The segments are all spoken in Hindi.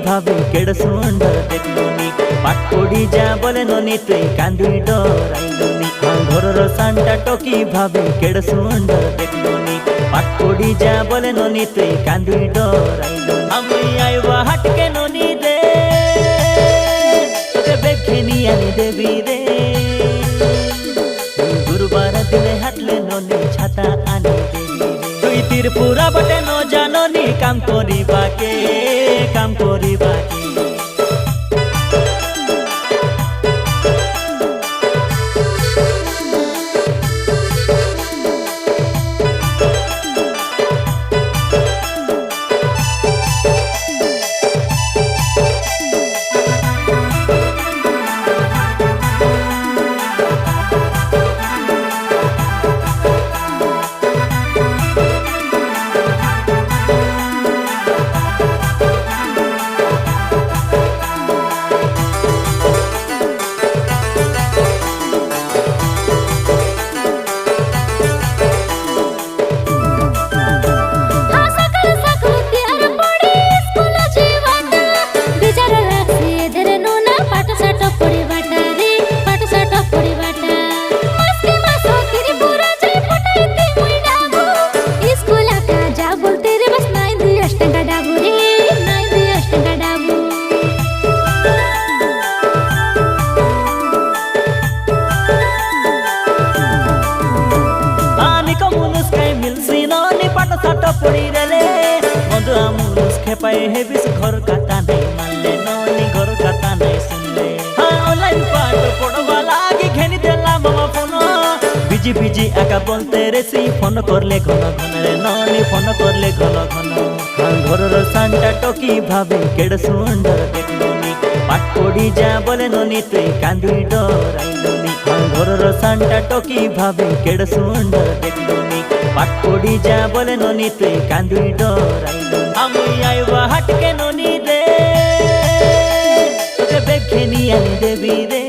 भावे केड़ सुंदर देखलुनी पाठ पढ़ी जा बोले ननी तुई कांदी डराइलुनी घरर सांटा टोकी भावे केड़ सुंदर देखलुनी पाठ पढ़ी जा बोले ननी तुई कांदी डराइलुनी आमी आइबा हाटके ननी रे तोके बेखेनी आनी देवी रे गुरुबार दिने हाटले ननी छाता आनी देवी रे तुई त्रिपुरा बटे न जाननी काम करिबाके काम करिबाके पड़ी रेले मधु आमुस खेपाए हे बिस घर काटा नहीं मानले ननी घर काटा नहीं सुनले हाँ ऑनलाइन पाठ पढ़वा लागे घेनी देला मामा फोन बिजी बिजी आका बोलते रे सी फोन करले घन घन रे ननी फोन करले घन घन हाँ घरर सांटा टोकी भावे केड़ सुंदर देखलुनी पाठ पढ़ी जा बोले ननी तुई कांदी डराइलुनी हाँ घरर सांटा टोकी भावे केड़ सुंदर देखलुनी पाठ पढ़ी जा बोले ननी तुई कांदी डराइलुनी आमी आइबा हाटके ननी रे तोके बेखेनी आनी देवी रे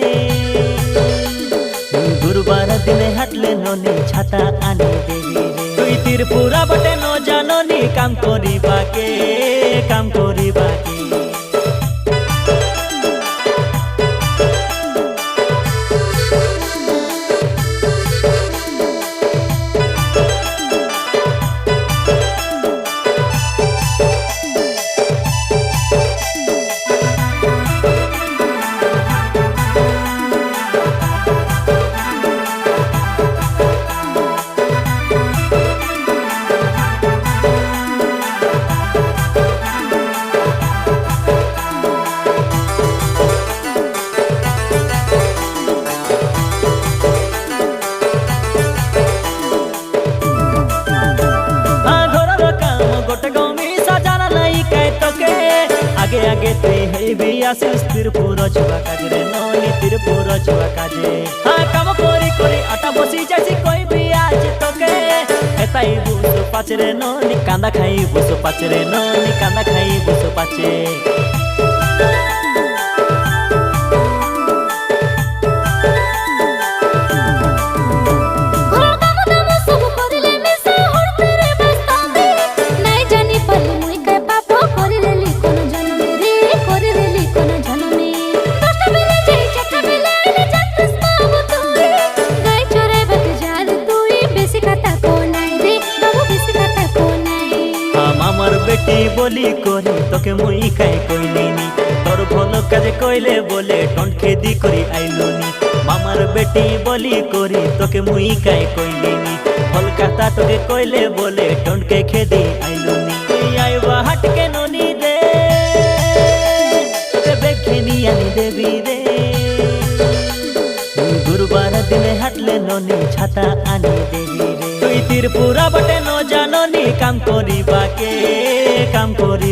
गुरुबार दिने हाटले ननी छाता आनी देवी रे तुई त्रिपुरा बटे न जाननी काम करिबाके काम करिबाके आगे आगे ते हे बिया से त्रिपुरा जुआ काजे ननी त्रिपुरा जुआ काजे हाँ काम करी करी आटा बसी जासी कोई भी आज तोके एताई बुसु पाचरे ननी कांदा खाई बुसु पाचरे ननी कांदा खाई बुसु पाचे बेटी बोली करी तोके मुई काई कइलिनी तोर भलो काजे कइले बोले टंट खेदी करी आइलोनी मामार बेटी बोली करी तोके मुई काई कइलिनी भल काता तोके कइले बोले टंट के खेदी आइलोनी तुई आइबा हाटके ननी रे तोके बेखेनी आनी देवी रे गुरुबार दिने हाटले ननी छाता आनी देवी रे तुई त्रिपुरा बटे न जाननी काम करिबाके काम करि